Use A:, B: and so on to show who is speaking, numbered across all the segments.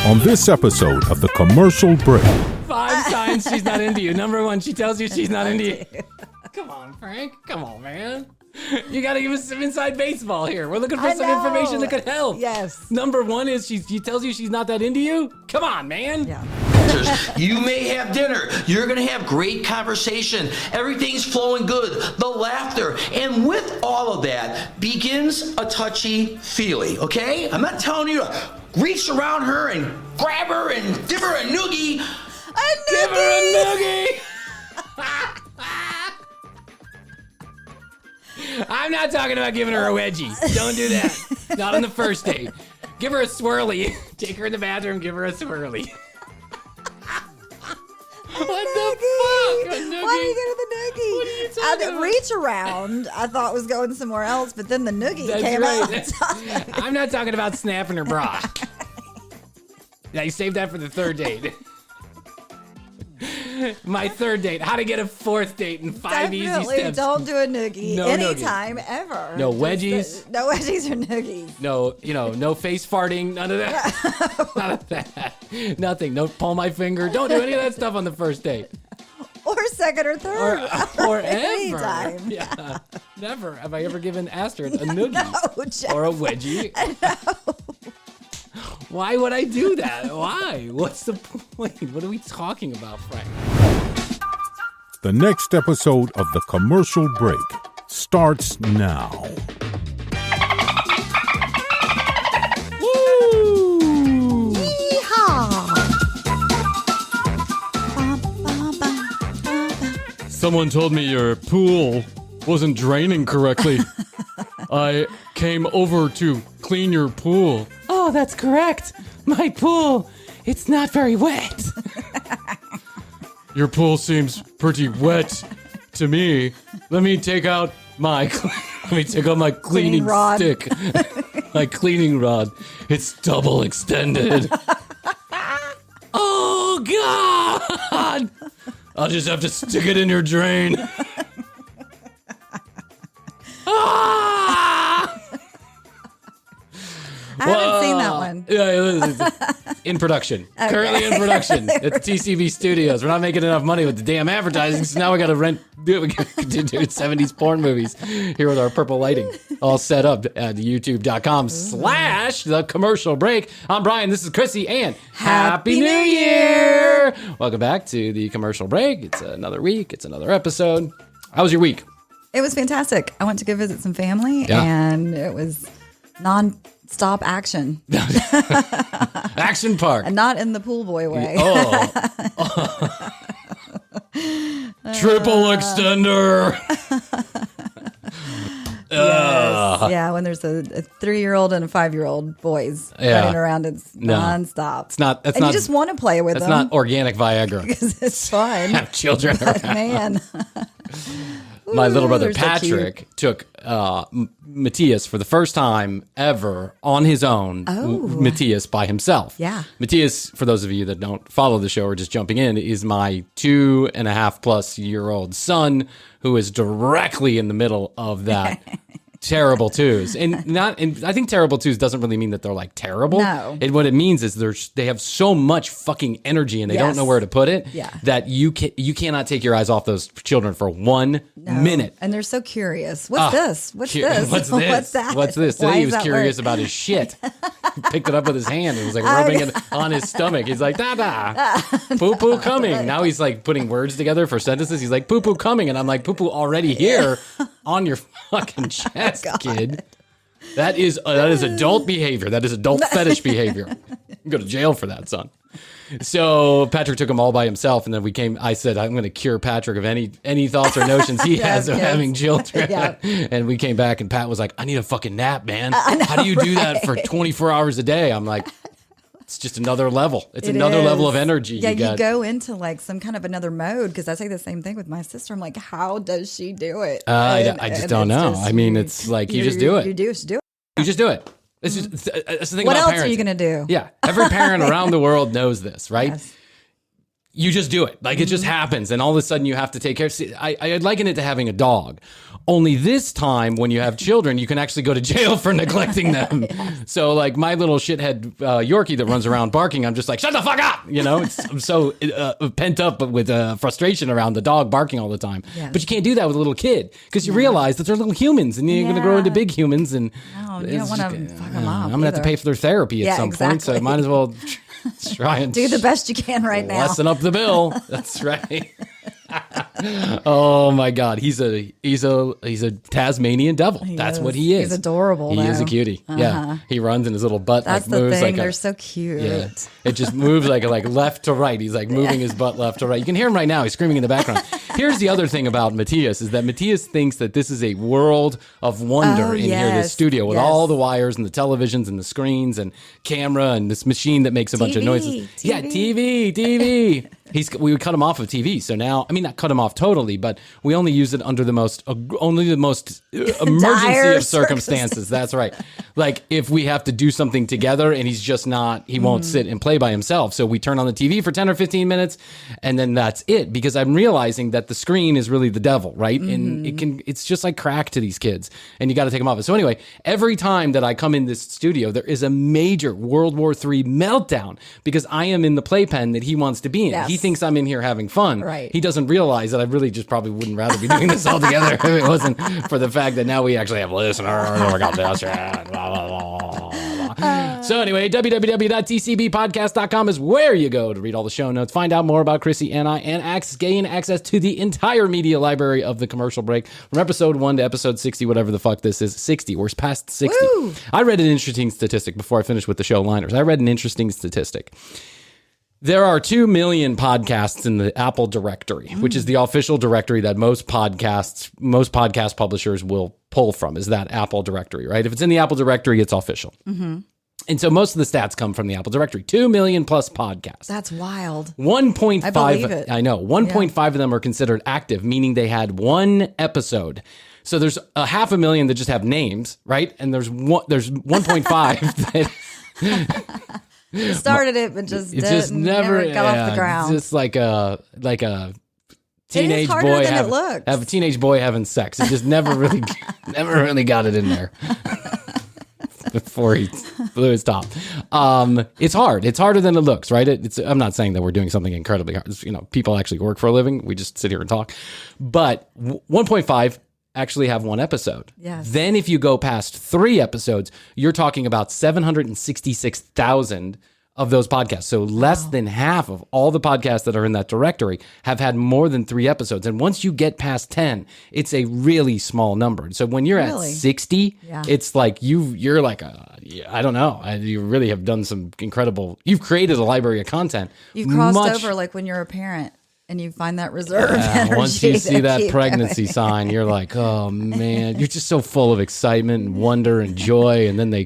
A: On this episode of The Commercial Break.
B: 5 signs she's not into you. Number 1, she tells you she's not into you. Come on, Frank. Come on, man. You got to give us some inside baseball here. We're looking for some information that could help.
C: Yes.
B: Number 1 is she tells you she's not that into you. Come on, man.
C: Yeah.
D: You may have dinner. You're going to have great conversation. Everything's flowing good. The laughter. And with all of that begins a touchy-feely, okay? I'm not telling you to reach around her and grab her and give her a noogie.
B: Give her a noogie. I'm not talking about giving her a wedgie. Don't do that. Not on the first date. Give her a swirly. Take her in the bathroom, give her a swirly. What the fuck? A noogie?
C: Why do you go to the noogie?
B: What are you talking about?
C: Reach around, I thought was going somewhere else, but then the noogie came out.
B: I'm not talking about snapping her bra. Yeah, you saved that for the third date. My third date. How to get a fourth date in 5 easy steps.
C: Don't do a noogie
B: No
C: anytime, ever.
B: No wedgies.
C: No wedgies or noogies.
B: No, no face farting. None of that. None of that. Nothing. No pull my finger. Don't do any of that stuff on the first date.
C: Or second or third.
B: Or ever.
C: Anytime.
B: Yeah. Never have I ever asked her a noogie
C: No,
B: or a wedgie.
C: No.
B: Why would I do that? Why? What's the point? What are we talking about, Frank?
A: The next episode of The Commercial Break starts now.
B: Woo! Someone told me your pool wasn't draining correctly. I came over to clean your pool. Oh, that's correct. My pool, it's not very wet. Your pool seems pretty wet to me. Let me take out my cleaning
C: rod.
B: stick. My cleaning rod. It's double extended. Oh, God. I'll just have to stick it in your drain.
C: I haven't seen that one.
B: Yeah, in production. Okay. Currently in production at TCB Studios. We're not making enough money with the damn advertising, so now we got to do 70s porn movies here with our purple lighting all set up at youtube.com/The Commercial Break. I'm Bryan, this is Chrissy, and Happy New Year! Welcome back to The Commercial Break. It's another week. It's another episode. How was your week?
C: It was fantastic. I went to go visit some family, and it was non-stop action.
B: Action park.
C: And not in the pool boy way.
B: Oh. Triple extender.
C: Yes. Yeah, when there's a 3-year-old and a 5-year-old boys running around, it's nonstop.
B: It's not.
C: You just want to play with them.
B: It's not organic Viagra.
C: Because it's fun.
B: Have children
C: But
B: around.
C: man.
B: My little brother
C: they're so
B: Patrick took Matthias for the first time ever on his own.
C: Oh.
B: Matthias by himself.
C: Yeah.
B: Matthias, for those of you that don't follow the show or just jumping in, is my 2.5+ year old son who is directly in the middle of that terrible twos. And I think terrible twos doesn't really mean that they're like terrible.
C: No.
B: What it means is they have so much fucking energy and they don't know where to put it that you cannot take your eyes off those children for 1 minute.
C: And they're so curious. What's this? What's this?
B: What's this?
C: What's that?
B: What's this? Today
C: Why
B: he
C: does
B: was
C: that
B: curious
C: work?
B: about his shit. He picked it up with his hand and was like rubbing it on his stomach. He's like, da-da, poo-poo coming. Now he's like putting words together for sentences. He's like, poo-poo coming. And I'm like, poo-poo already here on your fucking chest, kid. That is adult behavior. That is adult fetish behavior. You can go to jail for that, son. So Patrick took him all by himself, and then I said, I'm going to cure Patrick of any thoughts or notions he has of having children. Yeah. And we came back, and Pat was like, I need a fucking nap, man. How do you do that for 24 hours a day? I'm like, it's just another level. It's another level of energy.
C: Yeah, you go into like some kind of another mode, because I say the same thing with my sister. I'm like, how does she do it?
B: I just don't know. I mean, it's like you just do it.
C: You just do it.
B: You just do it. It's just it's the thing
C: what
B: about
C: else
B: parenting.
C: are you going to do?
B: Yeah. Every parent around the world knows this, right?
C: Yes.
B: you just do it. Like it just happens. And all of a sudden you have to take care. See, I liken it to having a dog. Only this time when you have children, you can actually go to jail for neglecting them. So like my little shithead Yorkie that runs around barking, I'm just like, shut the fuck up. You know, I'm so pent up with frustration around the dog barking all the time. Yes. But you can't do that with a little kid because you realize that they're little humans and you're going to grow into big humans. And
C: you don't want to fuck them up.
B: I'm going to have to pay for their therapy at some point. So I might as well try and
C: do the best you can right now.
B: Lessen up the bill. That's right. Oh my God, he's a Tasmanian devil. That's what he is.
C: He's adorable.
B: He is a cutie. Yeah, he runs and his little butt
C: That's
B: like moves
C: the thing.
B: like
C: they're so cute.
B: Yeah, it just moves like left to right. He's like moving his butt left to right. You can hear him right now. He's screaming in the background. Here's the other thing about Matthias is that Matthias thinks that this is a world of wonder in here, this studio with all the wires and the televisions and the screens and camera and this machine that makes a bunch of noises.
C: TV.
B: Yeah, TV. We would cut him off of TV. So now, I mean, not cut him off totally, but we only use it under the most emergency of circumstances. That's right. Like if we have to do something together and he's just not, he won't sit and play by himself. So we turn on the TV for 10 or 15 minutes and then that's it. Because I'm realizing that the screen is really the devil, right? And it's just like crack to these kids and you got to take them off. So anyway, every time that I come in this studio, there is a major World War III meltdown because I am in the playpen that he wants to be in.
C: Yes.
B: He thinks I'm in here having fun.
C: Right.
B: He doesn't realize that I really just probably wouldn't rather be doing this all together if it wasn't for the fact that now we actually have listeners. Oh, got this. So anyway, www.tcbpodcast.com is where you go to read all the show notes, find out more about Chrissy and I, and gain access to the entire media library of The Commercial Break from episode 1 to episode 60, whatever the fuck this is. 60. We're past 60.
C: Woo!
B: I read an interesting statistic before I finish with the show liners. I read an interesting statistic. There are 2 million podcasts in the Apple directory, which is the official directory that most podcast publishers will pull from, is that Apple directory, right? If it's in the Apple directory, it's official. Mm-hmm. And so most of the stats come from the Apple directory. 2 million plus podcasts.
C: That's wild.
B: 1.5.
C: I believe it.
B: I know. 1.5 of them are considered active, meaning they had one episode. So there's 500,000 that just have names, right? And there's 1.5 that...
C: Started it, but just never got off the ground.
B: It's just like a teenage
C: harder
B: boy
C: than it looks.
B: have a teenage boy having sex. It just never really got it in there before he blew his top. It's hard. It's harder than it looks, right? I'm not saying that we're doing something incredibly hard. It's, people actually work for a living. We just sit here and talk. But 1.5 actually have one episode.
C: Yes.
B: Then if you go past 3 episodes, you're talking about 766,000 of those podcasts. So less than half of all the podcasts that are in that directory have had more than 3 episodes. And once you get past 10, it's a really small number. So when you're at 60, it's like you're like I don't know. You really have done some incredible, you've created a library of content.
C: You've crossed over like when you're a parent. And you find that reserve energy.
B: Once you see that pregnancy sign, you're like, oh man, you're just so full of excitement and wonder and joy. And then they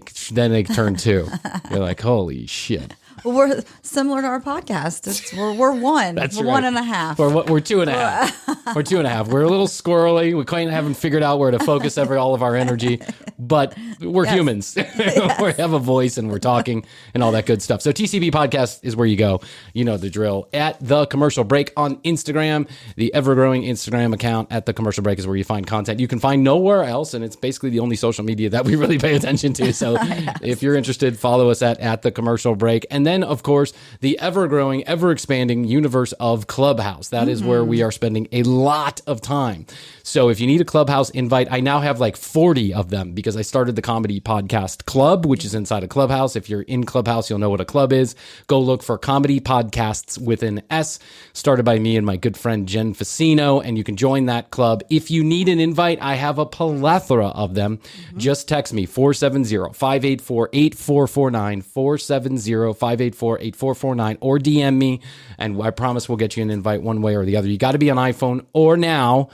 B: turn 2. You're like, holy shit.
C: Well, we're similar to our podcast. We're one.
B: That's
C: we're
B: right.
C: 1.5.
B: We're 2.5. We're 2.5. We're a little squirrely. We quite haven't figured out where to focus all of our energy, but we're humans. Yes. We have a voice and we're talking and all that good stuff. So TCB Podcast is where you go. You know the drill. At The Commercial Break on Instagram, the ever-growing Instagram account at The Commercial Break is where you find content you can find nowhere else, and it's basically the only social media that we really pay attention to. So if you're interested, follow us at The Commercial Break. And then, of course, the ever-growing, ever-expanding universe of Clubhouse. That is where we are spending a lot of time. So if you need a Clubhouse invite, I now have like 40 of them because I started the Comedy Podcast Club, which is inside a Clubhouse. If you're in Clubhouse, you'll know what a club is. Go look for Comedy Podcasts with an S, started by me and my good friend Jen Facino, and you can join that club. If you need an invite, I have a plethora of them. Just text me, 470-584-8449, 470-584-8449, or DM me, and I promise we'll get you an invite one way or the other. You got to be on iPhone or now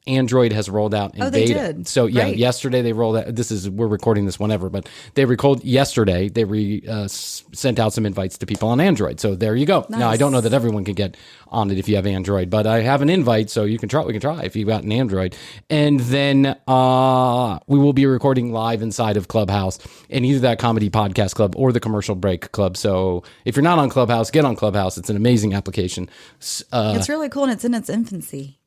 B: Android has rolled out in beta.
C: Did.
B: So yeah,
C: Great.
B: yesterday they rolled out. We're recording this whenever, but they recorded yesterday. They sent out some invites to people on Android. So there you go.
C: Nice.
B: Now I don't know that everyone can get on it if you have Android, but I have an invite, so you can try. We can try if you've got an Android, and then we will be recording live inside of Clubhouse in either that comedy podcast club or the commercial break club. So if you're not on Clubhouse, get on Clubhouse. It's an amazing application.
C: It's really cool, and it's in its infancy.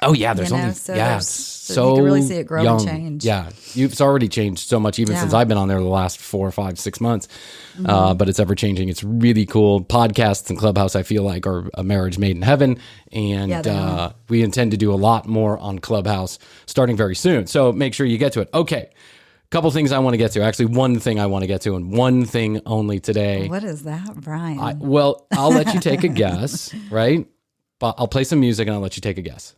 B: Oh yeah, there's only
C: so
B: so
C: you can really see it grow
B: young.
C: and change.
B: Yeah, it's already changed so much even since I've been on there the last 4, 5, 6 months. But it's ever changing. It's really cool. Podcasts and Clubhouse, I feel like, are a marriage made in heaven, and we intend to do a lot more on Clubhouse starting very soon. So make sure you get to it. Okay. Couple things I want to get to. Actually, one thing I want to get to, and one thing only today.
C: What is that, Bryan?
B: I'll let you take a guess, right? But I'll play some music and I'll let you take a guess.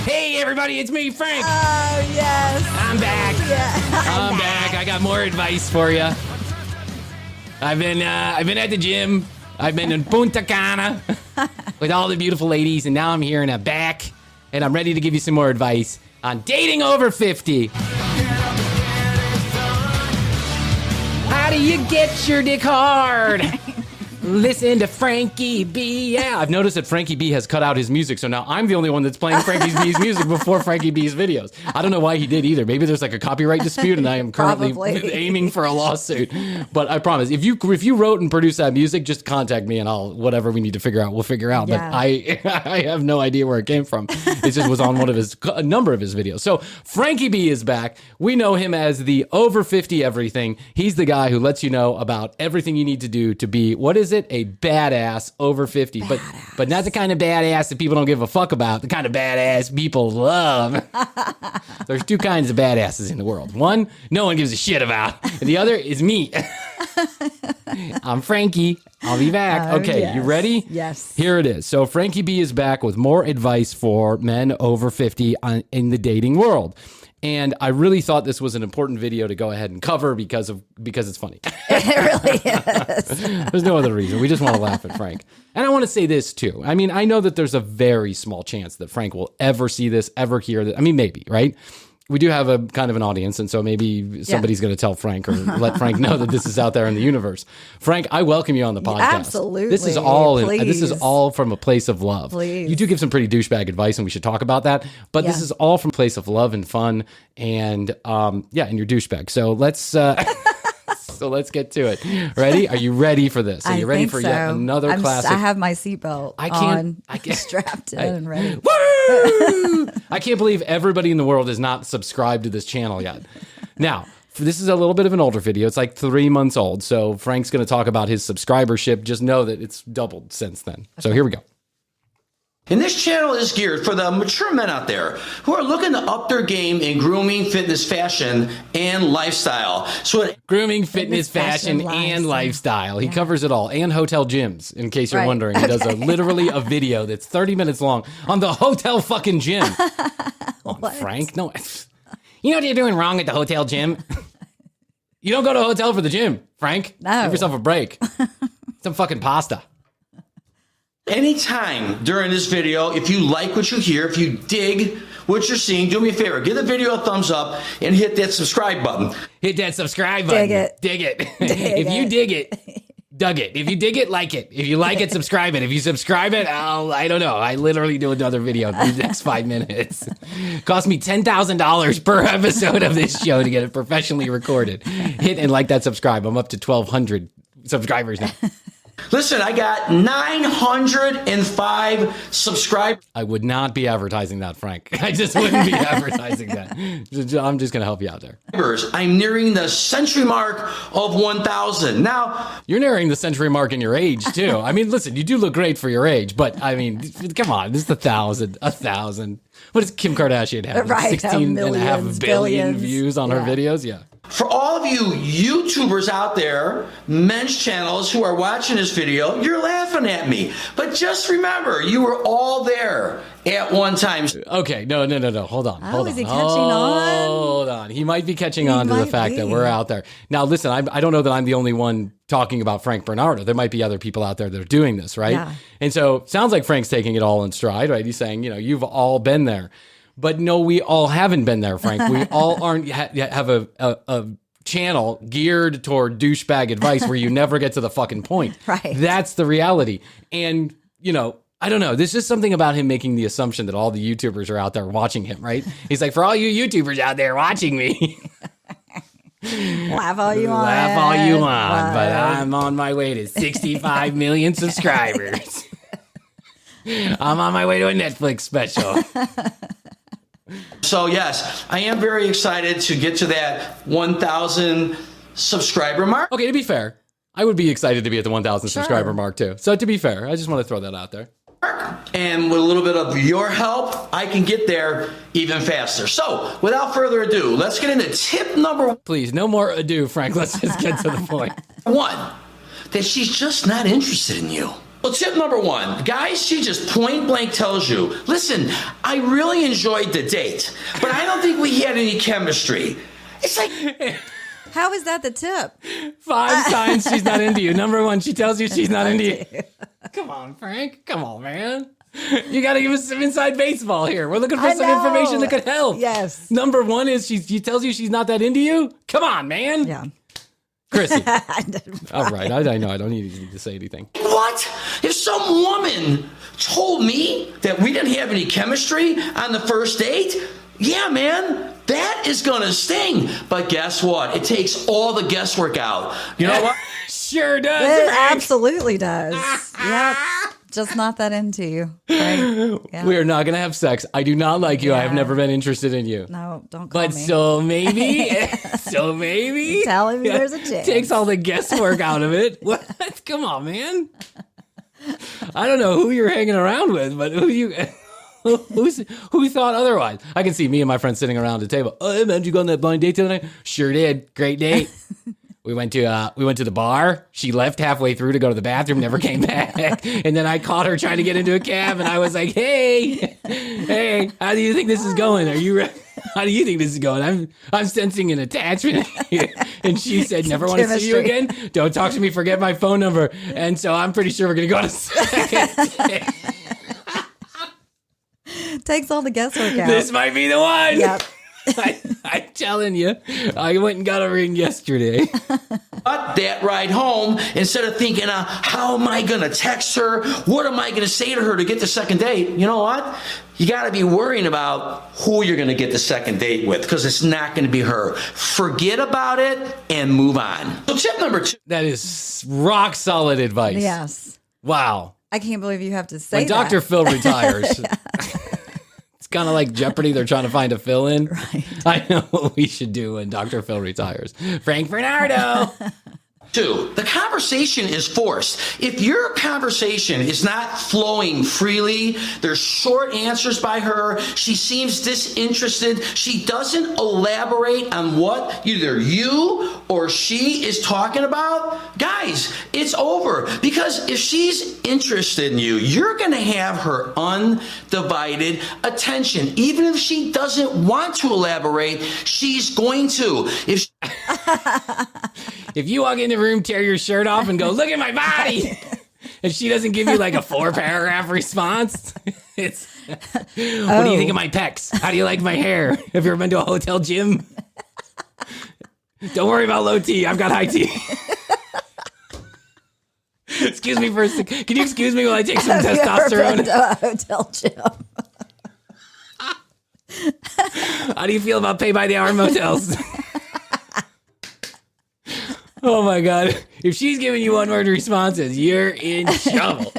B: Hey everybody, it's me, Frank.
C: Oh yes,
B: I'm back.
C: Yeah.
B: I'm back. I got more advice for you. I've been at the gym. I've been in Punta Cana with all the beautiful ladies, and now I'm here and I'm back, and I'm ready to give you some more advice on dating over 50. How do you get your dick hard? Listen to Frankie B. Yeah, I've noticed that Frankie B has cut out his music, so now I'm the only one that's playing Frankie B's music before Frankie B's videos. I don't know why he did either. Maybe there's like a copyright dispute, and I am currently aiming for a lawsuit. But I promise, if you wrote and produced that music, just contact me, and whatever we need to figure out, we'll figure out. Yeah. But I have no idea where it came from. It just was on a number of his videos. So Frankie B is back. We know him as the over 50 everything. He's the guy who lets you know about everything you need to do to be, what is it? A badass over 50, but not the kind of badass that people don't give a fuck about, the kind of badass people love. There's two kinds of badasses in the world. One, no one gives a shit about, and the other is me. I'm Frankie. I'll be back. Okay, yes. You ready?
C: Yes.
B: Here it is. So Frankie B is back with more advice for men over 50 in the dating world. And I really thought this was an important video to go ahead and cover because it's funny.
C: It really is.
B: There's no other reason. We just want to laugh at Frank. And I want to say this too. I mean, I know that there's a very small chance that Frank will ever see this, ever hear this. I mean, maybe, right? We do have a kind of an audience, and so maybe somebody's going to tell Frank or let Frank know that this is out there in the universe. Frank, I welcome you on the podcast.
C: Absolutely.
B: This is all from a place of love.
C: Please.
B: You do give some pretty douchebag advice, and we should talk about that. But this is all from a place of love and fun, and and you're douchebag. So let's get to it. Ready? Are you ready for this? Are you ready for yet another classic?
C: I have my seatbelt on, strapped in and ready.
B: Woo! I can't believe everybody in the world is not subscribed to this channel yet. Now, this is a little bit of an older video. It's like 3 months old. So Frank's going to talk about his subscribership. Just know that it's doubled since then. Okay. So here we go.
D: And this channel is geared for the mature men out there who are looking to up their game in grooming, fitness, fashion, and lifestyle.
B: Grooming, fitness, fashion, and lifestyle. He covers it all. And hotel gyms, in case you're wondering. He does literally a video that's 30 minutes long on the hotel fucking gym. Frank? No. You know what you're doing wrong at the hotel gym? You don't go to a hotel for the gym, Frank.
C: No.
B: Give yourself a break. Some fucking pasta.
D: Anytime during this video, if you like what you hear, if you dig what you're seeing, do me a favor. Give the video a thumbs up and hit that subscribe button.
B: Hit that subscribe button. Dig it. If you dig it, dug it. If you dig it, like it. If you like it, subscribe it. If you subscribe it, I don't know. I literally do another video in the next 5 minutes. Cost me $10,000 per episode of this show to get it professionally recorded. Hit and like that subscribe. I'm up to 1,200 subscribers now.
D: Listen, I got 905 subscribers.
B: I would not be advertising that, Frank. I just wouldn't be advertising that. I'm just going to help you out there.
D: I'm nearing the century mark of 1,000. Now,
B: you're nearing the century mark in your age, too. I mean, listen, you do look great for your age, but I mean, come on, this is 1,000. What does Kim Kardashian have?
C: Right,
B: 16.5 billion views on her videos? Yeah.
D: for all of you YouTubers out there, men's channels who are watching this video, you're laughing at me. But just remember, you were all there at one time.
B: Okay, no. Hold on.
C: Is he catching on?
B: Hold on. He might be catching on to the fact that we're out there. Now, listen, I don't know that I'm the only one talking about Frank Bernardo. There might be other people out there that are doing this, right? Yeah. And so sounds like Frank's taking it all in stride, right? He's saying, you've all been there. But no, we all haven't been there, Frank. We all aren't have a channel geared toward douchebag advice where you never get to the fucking point.
C: Right.
B: That's the reality. And, I don't know. There's just something about him making the assumption that all the YouTubers are out there watching him, right? He's like, for all you YouTubers out there watching me.
C: Laugh all you want.
B: Laugh all you want, but I'm on my way to 65 million subscribers. I'm on my way to a Netflix special.
D: So yes, I am very excited to get to that 1,000 subscriber mark.
B: Okay, to be fair, I would be excited to be at the 1,000 subscriber mark too. So to be fair, I just want to throw that out there.
D: And with a little bit of your help, I can get there even faster. So without further ado, let's get into tip number 1.
B: Please, no more ado, Frank. Let's just get to the point.
D: 1, that she's just not interested in you. Well, tip number 1, guys, she just point blank tells you, listen, I really enjoyed the date, but I don't think we had any chemistry. It's like...
C: How is that the tip?
B: 5 signs she's not into you. Number 1, she tells you she's not into you. Come on, Frank. Come on, man. You got to give us some inside baseball here. We're looking for some information that could help.
C: Yes.
B: Number 1 is she tells you she's not that into you. Come on, man.
C: Yeah.
B: Chrissy. All right. I know. I don't need you to say anything.
D: What? If some woman told me that we didn't have any chemistry on the first date, yeah, man, that is going to sting. But guess what? It takes all the guesswork out. You know what?
B: Sure does.
C: It absolutely does. Yep. Just not that into you. Right? Yeah.
B: We are not going to have sex. I do not like you. Yeah. I have never been interested in you.
C: No, don't call me.
B: But so maybe.
C: You're telling me there's a chance.
B: Takes all the guesswork out of it. What? Come on, man. I don't know who you're hanging around with, but who thought otherwise? I can see me and my friends sitting around the table. Oh, hey, man, did you go on that blind date the other night? Sure did. Great date. We went to the bar. She left halfway through to go to the bathroom, never came back. And then I caught her trying to get into a cab, and I was like, "Hey, how do you think this is going? How do you think this is going? I'm sensing an attachment here." And she said, "Never want to see you again. Don't talk to me. Forget my phone number." And so I'm pretty sure we're gonna go on a second date.
C: Takes all the guesswork out.
B: This might be the one.
C: Yep.
B: I'm telling you, I went and got a ring yesterday.
D: But that ride home, instead of thinking, how am I going to text her? What am I going to say to her to get the second date? You know what? You got to be worrying about who you're going to get the second date with, because it's not going to be her. Forget about it and move on. So tip number 2.
B: That is rock solid advice.
C: Yes.
B: Wow.
C: I can't believe you have to say
B: when Dr. Phil retires.
C: Yeah.
B: Kind of like Jeopardy. They're trying to find a fill-in.
C: Right.
B: I know what we should do when Dr. Phil retires. Frank Bernardo.
D: 2, the conversation is forced. If your conversation is not flowing freely, there's short answers by her, she seems disinterested, she doesn't elaborate on what either you or she is talking about, guys, it's over. Because if she's interested in you, you're going to have her undivided attention. Even if she doesn't want to elaborate, she's going to.
B: If you walk in the room, tear your shirt off, and go, "Look at my body," and she doesn't give you like a 4-paragraph response, it's, "What do you think of my pecs? How do you like my hair? Have you ever been to a hotel gym? Don't worry about low T. I've got high T." Excuse me for a second. Can you excuse me while I take some testosterone?
C: Been to a hotel gym.
B: How do you feel about pay-by-the-hour motels? Oh my God. If she's giving you one-word responses, you're in trouble.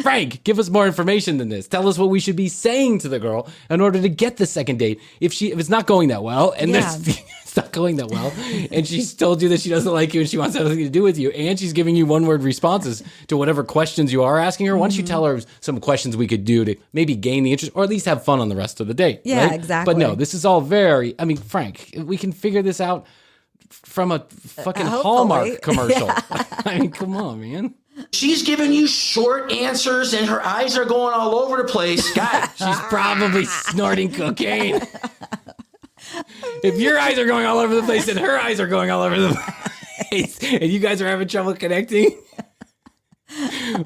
B: Frank, give us more information than this. Tell us what we should be saying to the girl in order to get the second date. If it's not going that well, and it's not going that well, and she's told you that she doesn't like you and she wants nothing to do with you, and she's giving you one-word responses to whatever questions you are asking her, why don't you tell her some questions we could do to maybe gain the interest or at least have fun on the rest of the date?
C: Yeah,
B: right?
C: exactly.
B: But no, this is all Frank, we can figure this out from a fucking
C: Hopefully.
B: Hallmark commercial. Yeah. I mean, come on, man.
D: She's giving you short answers and her eyes are going all over the place. God,
B: she's probably snorting cocaine. If your eyes are going all over the place and her eyes are going all over the place and you guys are having trouble connecting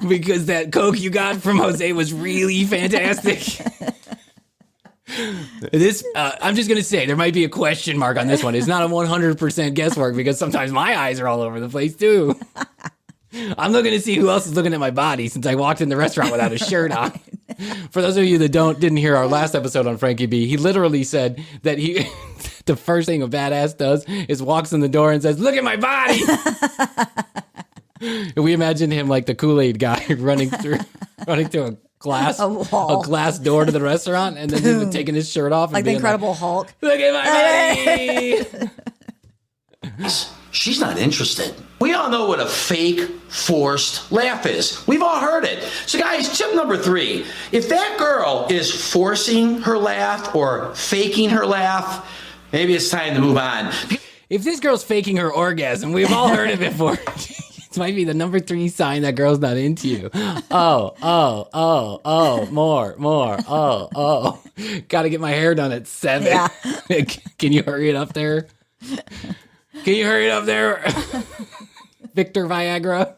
B: because that coke you got from Jose was really fantastic. I'm just going to say there might be a question mark on this one. It's not a 100% guesswork because sometimes my eyes are all over the place too. I'm looking to see who else is looking at my body since I walked in the restaurant without a shirt on. For those of you that didn't hear our last episode on Frankie B, he literally said that the first thing a badass does is walks in the door and says, "Look at my body." And we imagine him like the Kool-Aid guy running through a glass door to the restaurant and then taking his shirt off.
C: Like
B: and
C: the Incredible Hulk.
B: Look at my body.
D: She's not interested. We all know what a fake, forced laugh is. We've all heard it. So guys, tip number 3. If that girl is forcing her laugh or faking her laugh, maybe it's time to move on.
B: If this girl's faking her orgasm, we've all heard it before. It might be the number 3 sign that girl's not into you. More. Got to get my hair done at 7. Yeah. Can you hurry it up there? Victor Viagra?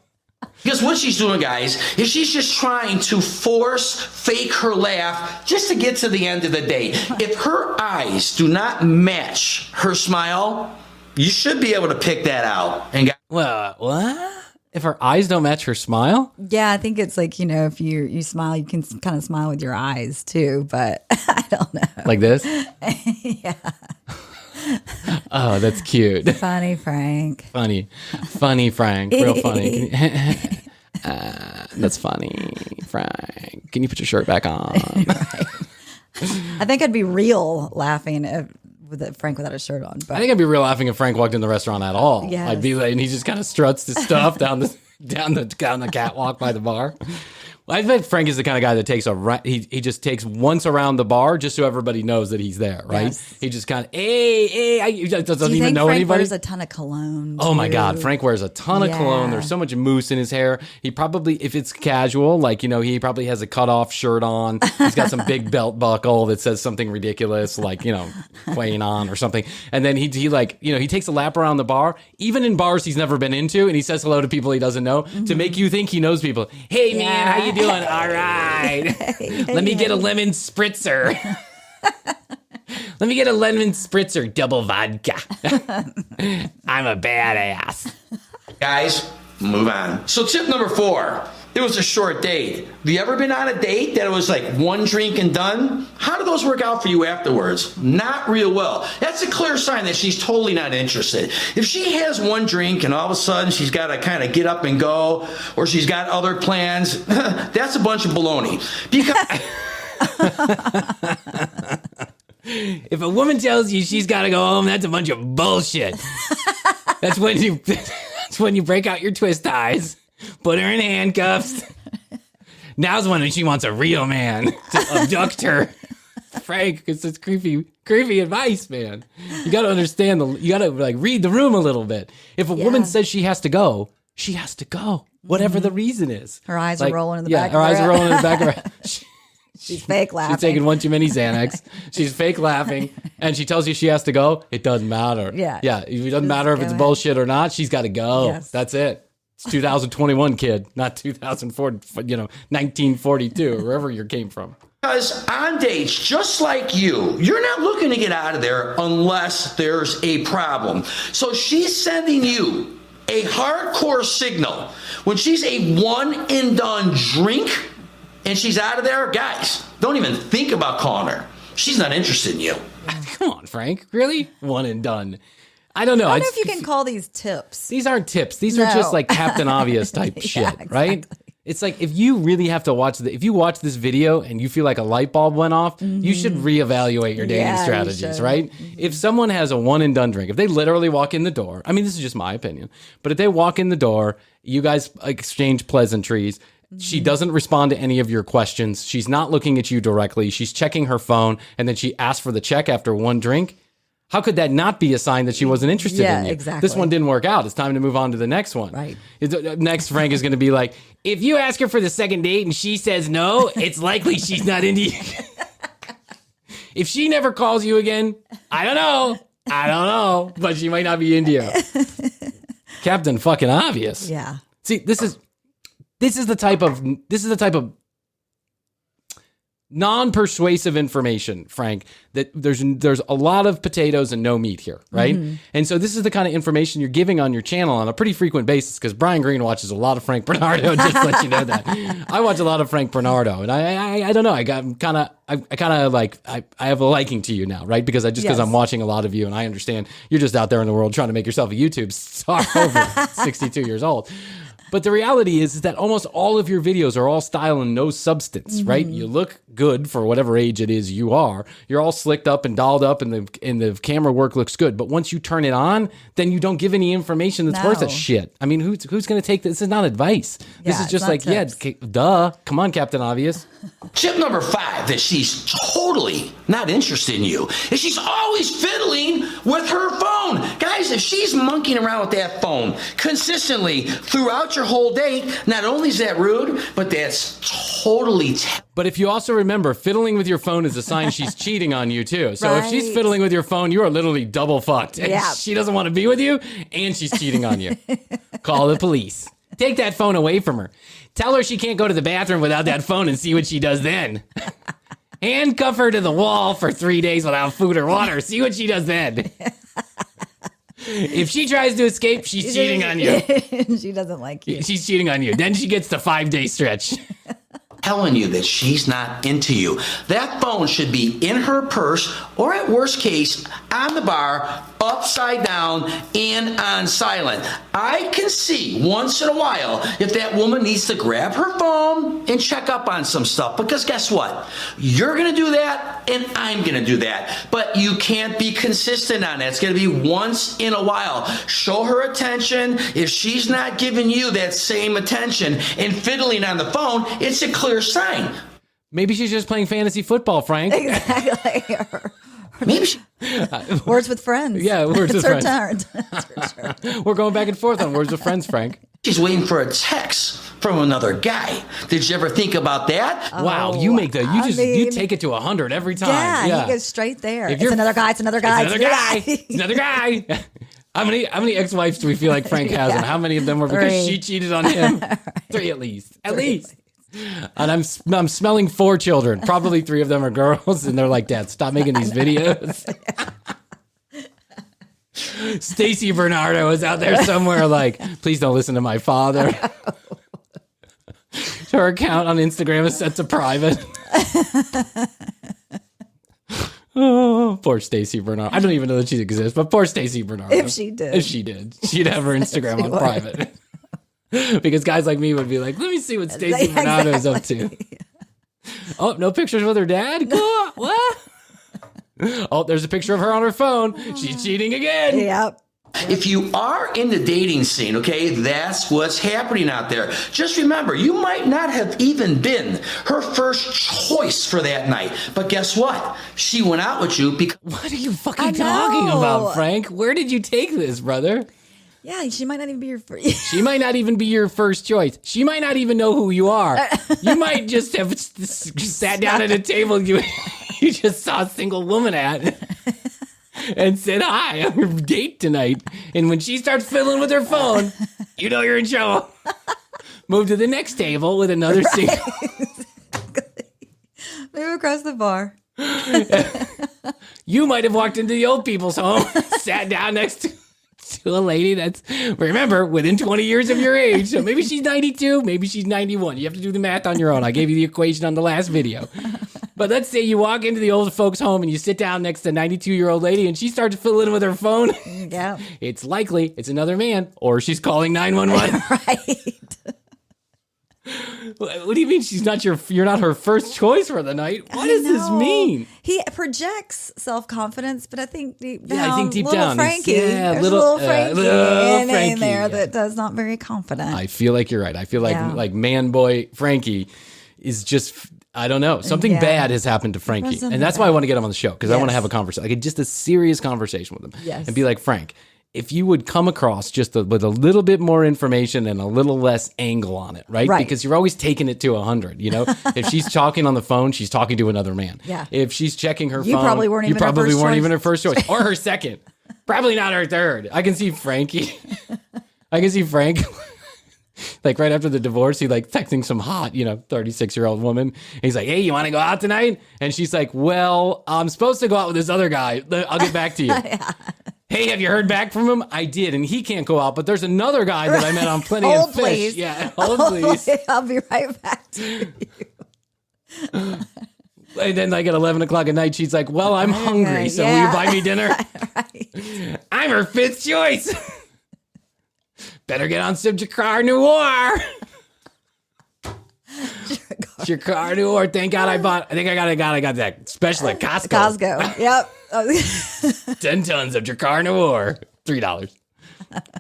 D: Because what she's doing, guys, is she's just trying to fake her laugh just to get to the end of the day. If her eyes do not match her smile, you should be able to pick that out. And
B: well, what? If her eyes don't match her smile?
C: Yeah, I think it's like, if you smile, you can kind of smile with your eyes too, but I don't know.
B: Like this?
C: Yeah.
B: Oh, that's cute.
C: Funny Frank.
B: Funny Frank. Real funny. That's funny, Frank. Can you put your shirt back on?
C: Right. I think I'd be real laughing with Frank without a shirt on. But
B: I think I'd be real laughing if Frank walked in the restaurant at all.
C: Yes.
B: I'd be like, and he just kind of struts his stuff down the catwalk by the bar. Well, I bet Frank is the kind of guy that takes he just takes once around the bar just so everybody knows that he's there, right? Yes. He just kind of, he doesn't even know
C: Frank
B: anybody.
C: Wears a ton of cologne.
B: Oh my God, Frank wears a ton of cologne. There's so much mousse in his hair. He probably, if it's casual, like, he probably has a cutoff shirt on. He's got some big belt buckle that says something ridiculous, like, Quain on or something. And then he takes a lap around the bar, even in bars he's never been into, and he says hello to people he doesn't know to make you think he knows people. Hey man, how you doing? All right. Let me get a lemon spritzer. Let me get a lemon spritzer, double vodka. I'm a badass.
D: Guys, move on. So tip number 4, it was a short date. Have you ever been on a date that it was like one drink and done? How do those work out for you afterwards? Not real well. That's a clear sign that she's totally not interested. If she has one drink and all of a sudden she's got to kind of get up and go, or she's got other plans, that's a bunch of baloney. Because
B: if a woman tells you she's got to go home, that's a bunch of bullshit. That's when you break out your twist ties. Put her in handcuffs. Now's when she wants a real man to abduct her. Frank, it's just creepy advice, man. You got to understand you got to read the room a little bit. If a woman says she has to go, she has to go, whatever the reason is.
C: Her eyes are rolling in the back.
B: Her eyes are rolling in the back of her.
C: She's fake laughing.
B: She's taking one too many Xanax. She's fake laughing, and she tells you she has to go. It doesn't matter. Yeah. It doesn't matter if it's bullshit or not. She's got to go. Yes. That's it. It's 2021, kid, not 2004, 1942, or wherever you came from.
D: Because on dates, just like you're not looking to get out of there unless there's a problem. So she's sending you a hardcore signal. When she's a one and done drink and she's out of there, guys, don't even think about calling her. She's not interested in you.
B: Come on, Frank. Really? One and done. I don't know.
C: I don't know if you can call these tips.
B: These aren't tips. These are just like Captain Obvious type shit, exactly. Right? It's like if you really have to if you watch this video and you feel like a light bulb went off, you should reevaluate your dating strategies, right? If someone has a one and done drink, if they literally walk in the door, I mean, this is just my opinion, but if they walk in the door, you guys exchange pleasantries, she doesn't respond to any of your questions, she's not looking at you directly, she's checking her phone, and then she asks for the check after one drink, How could that not be a sign that she wasn't interested in you?
C: Exactly.
B: This one didn't work out. It's time to move on to the next one.
C: Right.
B: Next, Frank is going to be like, if you ask her for the second date and she says no, it's likely she's not into you. If she never calls you again, I don't know, but she might not be into you. Captain fucking obvious.
C: Yeah.
B: See, this is the type of non-persuasive information, Frank, that there's a lot of potatoes and no meat here, right? Mm-hmm. And so this is the kind of information you're giving on your channel on a pretty frequent basis, because Bryan Green watches a lot of Frank Bernardo, just to let you know that. I watch a lot of Frank Bernardo, and I don't know, I have a liking to you now, right? Because I'm watching a lot of you, and I understand you're just out there in the world trying to make yourself a YouTube star over 62 years old. But the reality is that almost all of your videos are all style and no substance, right? You look good for whatever age it is you are. You're all slicked up and dolled up, and the camera work looks good. But once you turn it on, then you don't give any information that's worth a shit. I mean, who's going to take this? This is not advice. This is just like, duh. Come on, Captain Obvious.
D: Tip number 5 that she's totally not interested in you is she's always fiddling with her phone. Guys, if she's monkeying around with that phone consistently throughout your whole date, not only is that rude, but that's totally
B: But if you also remember, fiddling with your phone is a sign she's cheating on you too. So if she's fiddling with your phone, you are literally double fucked. And she doesn't want to be with you, and she's cheating on you. Call the police. Take that phone away from her. Tell her she can't go to the bathroom without that phone and see what she does then. Handcuff her to the wall for 3 days without food or water. See what she does then. If she tries to escape, she's cheating on you.
C: She doesn't like you.
B: She's cheating on you. Then she gets the 5-day stretch.
D: Telling you that she's not into you. That phone should be in her purse, or at worst case, on the bar, upside down, and on silent. I can see once in a while if that woman needs to grab her phone and check up on some stuff. Because guess what? You're going to do that, and I'm going to do that. But you can't be consistent on that. It's going to be once in a while. Show her attention. If she's not giving you that same attention and fiddling on the phone, it's a clear sign.
B: Maybe she's just playing fantasy football, Frank.
C: Exactly.
D: Maybe she...
C: Words with friends.
B: Yeah, words with friends.
C: It's her turn.
B: We're going back and forth on words with friends, Frank.
D: She's waiting for a text from another guy. Did you ever think about that?
B: Wow, you take it to 100 every time.
C: Yeah, he goes straight there. It's another guy. It's another guy.
B: It's another guy. How many ex-wives do we feel like Frank has, and how many of them were because she cheated on him? 3 at least. At least. And I'm smelling 4 children. Probably 3 of them are girls, and they're like, Dad, stop making these videos. Stacy Bernardo is out there somewhere like, please don't listen to my father. Her account on Instagram is set to private. Oh, poor Stacy Bernardo. I don't even know that she exists, but poor Stacy Bernardo.
C: If she did, she'd
B: have her Instagram on private. Because guys like me would be like, let me see what Stacy Bernardo is up to. Oh, no pictures with her dad? Cool. What? Oh, there's a picture of her on her phone. She's cheating again.
C: Yep.
D: If you are in the dating scene, okay, that's what's happening out there. Just remember, you might not have even been her first choice for that night. But guess what? She went out with you because...
B: What are you fucking talking about, Frank? Where did you take this, brother?
C: Yeah, she might not even be your first.
B: She might not even be your first choice. She might not even know who you are. You might just have sat down at a table you just saw a single woman at and said, hi, I'm your date tonight. And when she starts fiddling with her phone, you know you're in trouble. Move to the next table with another single.
C: Exactly. Move across the bar.
B: You might have walked into the old people's home, sat down next to a lady that's, remember, within 20 years of your age. So maybe she's 92, maybe she's 91. You have to do the math on your own. I gave you the equation on the last video. But let's say you walk into the old folks' home and you sit down next to a 92-year-old lady and she starts fiddling with her phone.
C: Yeah.
B: It's likely it's another man, or she's calling 911.
C: Right.
B: What do you mean you're not her first choice for the night? What does this mean?
C: He projects self-confidence, but I think deep down,
B: Frankie,
C: there's little Frankie in there that does not very confident.
B: I feel like you're right. I feel like man boy Frankie is just, I don't know. Something bad has happened to Frankie. And that's why I want to get him on the show, because I want to have a conversation, like just a serious conversation with him.
C: Yes.
B: And be like, Frank, if you would come across just with a little bit more information and a little less angle on it, right? Because you're always taking it to 100, you know? If she's talking on the phone, she's talking to another man.
C: Yeah.
B: If she's checking her phone,
C: you probably weren't even
B: her first choice. Or her second. Probably not her third. I can see Frank, like right after the divorce, he like texting some hot, 36-year-old woman. He's like, hey, you want to go out tonight? And she's like, well, I'm supposed to go out with this other guy. I'll get back to you. Hey, have you heard back from him? I did, and he can't go out, but there's another guy that I met on Plenty of Fish.
C: Please.
B: Yeah, hold please.
C: I'll be right back to you.
B: And then like at 11 o'clock at night, she's like, well, I'm hungry, so will you buy me dinner? Right. I'm her fifth choice. Better get on some Drakkar Noir. Drakkar Noir. Thank God I got that special at Costco.
C: Yep.
B: 10 tons of Drakkar Noir. $3.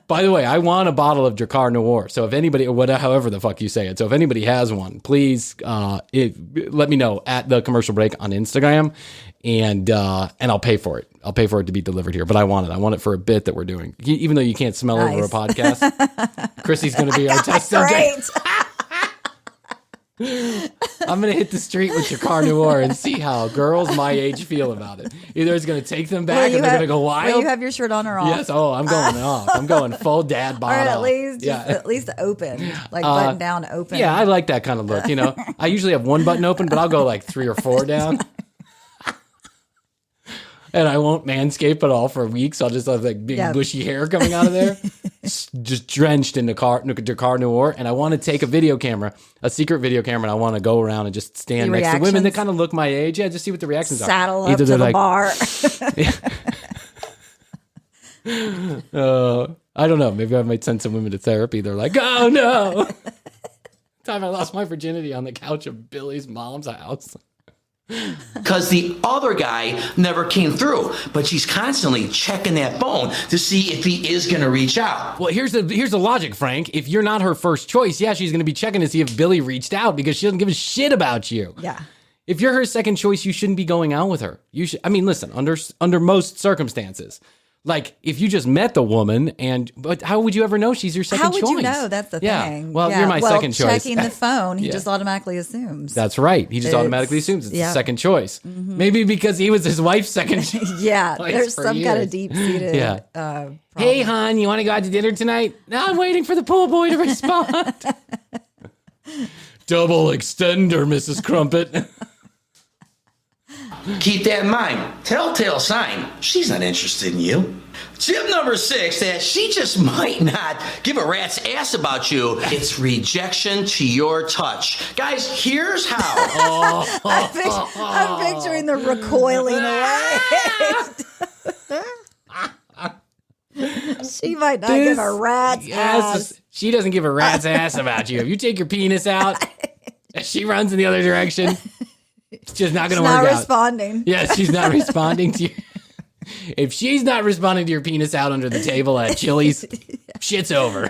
B: By the way, I want a bottle of Drakkar Noir. So if anybody, or however the fuck you say it, so if anybody has one, please let me know at the commercial break on Instagram, and I'll pay for it. I'll pay for it to be delivered here. But I want it. I want it for a bit that we're doing, even though you can't smell over a podcast. Chrissy's going to be our test subject. I'm going to hit the street with Drakkar Noir and see how girls my age feel about it. Either it's going to take them back or they're going to go wild.
C: Will you have your shirt on or off?
B: Yes. Oh, I'm going off. I'm going full dad bod.
C: Or at least open, like button down open.
B: Yeah, I like that kind of look. I usually have one button open, but I'll go like 3 or 4 down. And I won't manscape at all for weeks. I'll just have like big bushy hair coming out of there, just drenched in Drakkar Noir. And I want to take a secret video camera, and I want to go around and just stand next to women that kind of look my age. Yeah, just see what the reactions
C: Saddle
B: are.
C: Up to the bar.
B: I don't know. Maybe I might send some women to therapy. They're like, oh no. Time I lost my virginity on the couch of Billy's mom's house.
D: Because the other guy never came through, but she's constantly checking that phone to see if he is going to reach out.
B: Well, here's the logic, Frank. If you're not her first choice, she's going to be checking to see if Billy reached out, because she doesn't give a shit about you.
C: Yeah.
B: If you're her second choice, you shouldn't be going out with her. You should. I mean, listen, under most circumstances. Like, if you just met the woman, but how would you ever know she's your second choice?
C: How would you know? That's the thing.
B: Well, you're my second choice.
C: Checking the phone, he just automatically assumes.
B: That's right. He just automatically assumes it's the second choice. Mm-hmm. Maybe because he was his wife's second choice.
C: There's some kind of deep-seated
B: hey, hon, you want to go out to dinner tonight? No, I'm waiting for the pool boy to respond. Double extender, Mrs. Crumpet.
D: Keep that in mind. Telltale sign, she's not interested in you. Tip number 6, that she just might not give a rat's ass about you. It's rejection to your touch. Guys, here's how.
C: I'm picturing the recoiling away. She might not give a rat's ass.
B: She doesn't give a rat's ass about you. If you take your penis out, she runs in the other direction. It's just not going to work out.
C: She's not responding.
B: Yes, she's not responding to you. If she's not responding to your penis out under the table at Chili's, shit's over.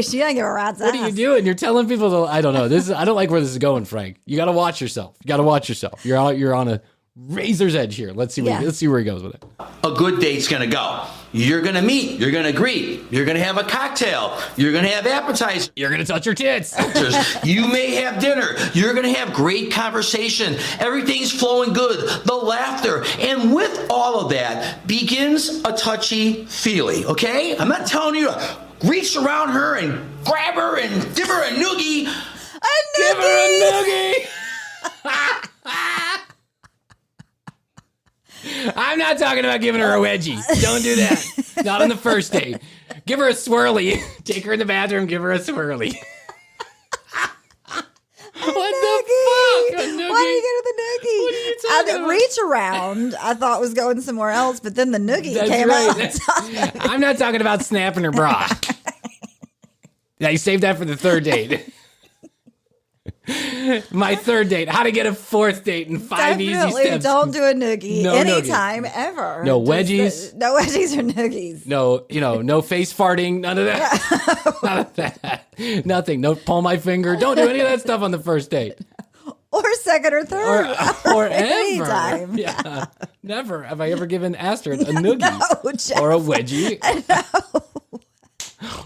C: She don't give a rat's ass.
B: What are you doing? You're telling people I don't know. I don't like where this is going, Frank. You got to watch yourself. You're on a razor's edge here. Let's see where he goes with it.
D: A good date's going to go. You're going to meet. You're going to greet. You're going to have a cocktail. You're going to have appetizers.
B: You're going to touch your tits.
D: You may have dinner. You're going to have great conversation. Everything's flowing good. The laughter. And with all of that begins a touchy-feely, okay? I'm not telling you to reach around her and grab her and give her a noogie.
B: Give her a noogie. I'm not talking about giving her a wedgie. Don't do that. Not on the first date. Give her a swirly. Take her in the bathroom. Give her a swirly. What the fuck? A noogie?
C: Why do you get her the noogie?
B: What are you talking about?
C: Reach around, I thought was going somewhere else, but then the noogie came out.
B: I'm not talking about snapping her bra. Now you save that for the third date. My third date. How to get a fourth date in 5 easy steps.
C: Don't do a noogie anytime, ever.
B: No wedgies.
C: No wedgies or noogies.
B: No, no face farting. None of that. None of that. Nothing. No pull my finger. Don't do any of that stuff on the first date.
C: Or second or third.
B: Or ever.
C: Anytime.
B: Yeah. Never have I ever given Astrid a noogie
C: Jess.
B: or a wedgie.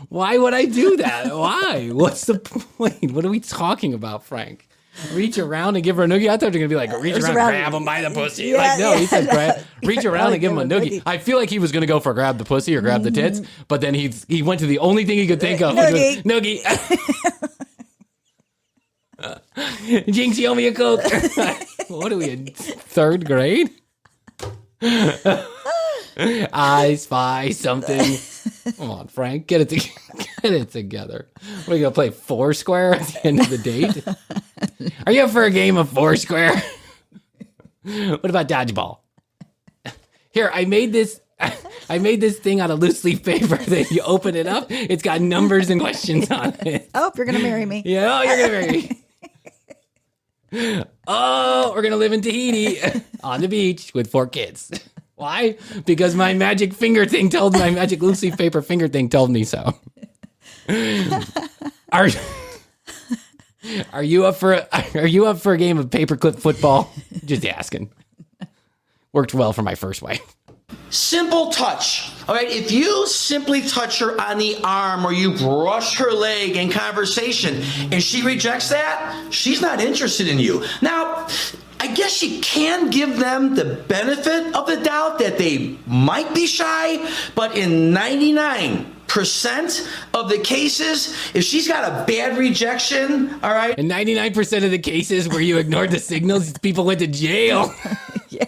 B: Why would I do that? Why? What's the point? What are we talking about, Frank? Reach around and give her a noogie? I thought you were going to be like, reach around, grab him by the pussy.
C: Yeah,
B: no, he said reach around and give him a noogie. I feel like he was going to go for grab the pussy or grab the tits, but then he went to the only thing he could think of, which was noogie. Jinx, you owe me a Coke. What are we, in third grade? I spy something. Come on, Frank, get it together. What are you gonna play Foursquare at the end of the date? Are you up for a game of Foursquare? What about dodgeball? Here, I made this thing out of loose leaf paper that you open it up. It's got numbers and questions on it.
C: Oh, you're gonna marry me.
B: Yeah, you're gonna marry me. Oh, we're gonna live in Tahiti on the beach with 4 kids. Why? Because my magic loose leaf paper finger thing told me so. Are you up for a game of paperclip football? Just asking. Worked well for my first wife.
D: Simple touch. All right, if you simply touch her on the arm or you brush her leg in conversation and she rejects that, she's not interested in you. Now, I guess you can give them the benefit of the doubt that they might be shy, but in 99% of the cases, if she's got a bad rejection, all right?
B: In 99% of the cases where you ignored the signals, people went to jail.
C: Yeah.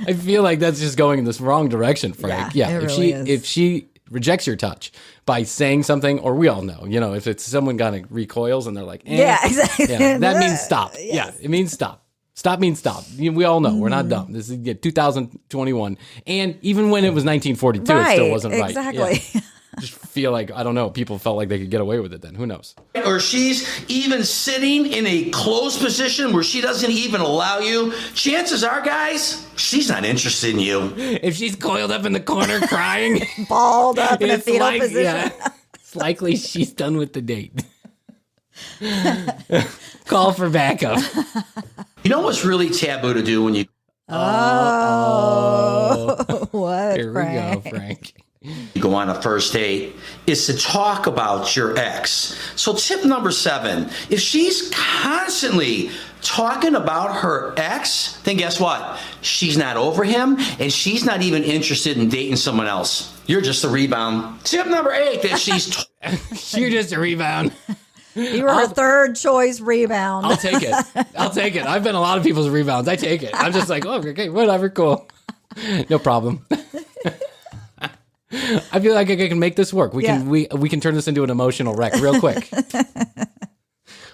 B: I feel like that's just going in this wrong direction, Frank.
C: Yeah,
B: if she rejects your touch by saying something, or we all know, if it's someone kind of recoils and they're like,
C: yeah, exactly.
B: Yeah, that means stop.
C: Yes.
B: Yeah, it means stop. Stop means stop. We all know we're not dumb. This is 2021, and even when it was 1942, it still wasn't right.
C: Exactly.
B: Yeah. Just feel like, I don't know, people felt like they could get away with it then. Who knows?
D: Or she's even sitting in a closed position where she doesn't even allow you. Chances are, guys, she's not interested in you.
B: If she's coiled up in the corner crying,
C: balled up in a fetal position.
B: Yeah, it's likely she's done with the date. Call for backup.
D: You know what's really taboo to do when you...
C: What,
B: Here
C: Frank?
B: we go, Frank.
D: You go on a first date is to talk about your ex. So tip number 7, if she's constantly talking about her ex, then guess what? She's not over him and she's not even interested in dating someone else. You're just a rebound. Tip number 8, that she's...
B: You're just a rebound.
C: You were a third choice rebound.
B: I'll take it. I've been a lot of people's rebounds. I take it. I'm just like, oh, okay, whatever, cool. No problem. I feel like I can make this work. We can turn this into an emotional wreck real quick.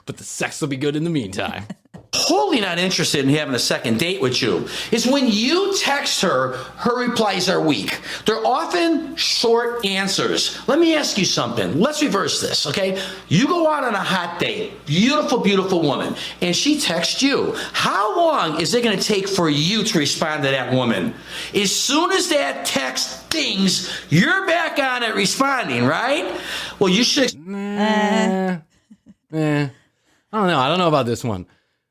B: But the sex will be good in the meantime.
D: Totally not interested in having a second date with you is when you text her, her replies are weak. They're often short answers. Let me ask you something. Let's reverse this, okay? You go out on a hot date, beautiful, beautiful woman, and she texts you. How long is it going to take for you to respond to that woman? As soon as that text dings, you're back on it responding, right? Well, you should...
B: I don't know about this one.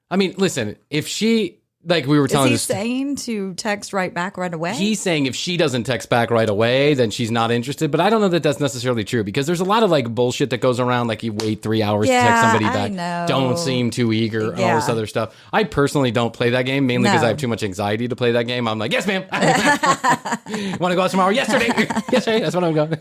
B: I mean, listen, if she, like we were telling
C: Is he saying to text right back right away?
B: He's saying if she doesn't text back right away, then she's not interested. But I don't know that that's necessarily true because there's a lot of like bullshit that goes around. Like you wait 3 hours to text somebody back.
C: I know.
B: Don't seem too eager and all this other stuff. I personally don't play that game mainly because I have too much anxiety to play that game. I'm like, yes, ma'am. Want to go out tomorrow? Yesterday. Yesterday. That's what I'm going.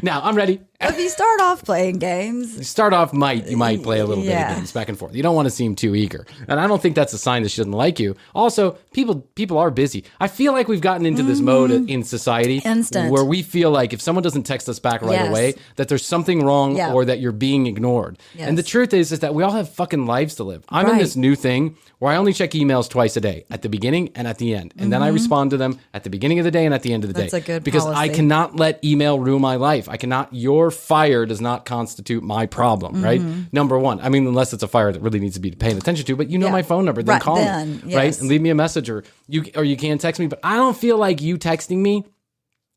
B: Now I'm ready.
C: If you start off playing games,
B: you might play a little bit of games back and forth. You don't want to seem too eager. And I don't think that's a sign that she doesn't like you. Also, people are busy. I feel like we've gotten into this mode in society where we feel like if someone doesn't text us back right away, that there's something wrong or that you're being ignored. Yes. And the truth is that we all have fucking lives to live. I'm in this new thing where I only check emails twice a day, at the beginning and at the end. And then I respond to them at the beginning of the day and at the end of the day.
C: That's a good
B: because
C: policy.
B: I cannot let email ruin my life. Your fire does not constitute my problem, right? Number one. I mean, unless it's a fire that really needs to be paying attention to, but you know my phone number, then call me, right? And leave me a message or you can text me. But I don't feel like you texting me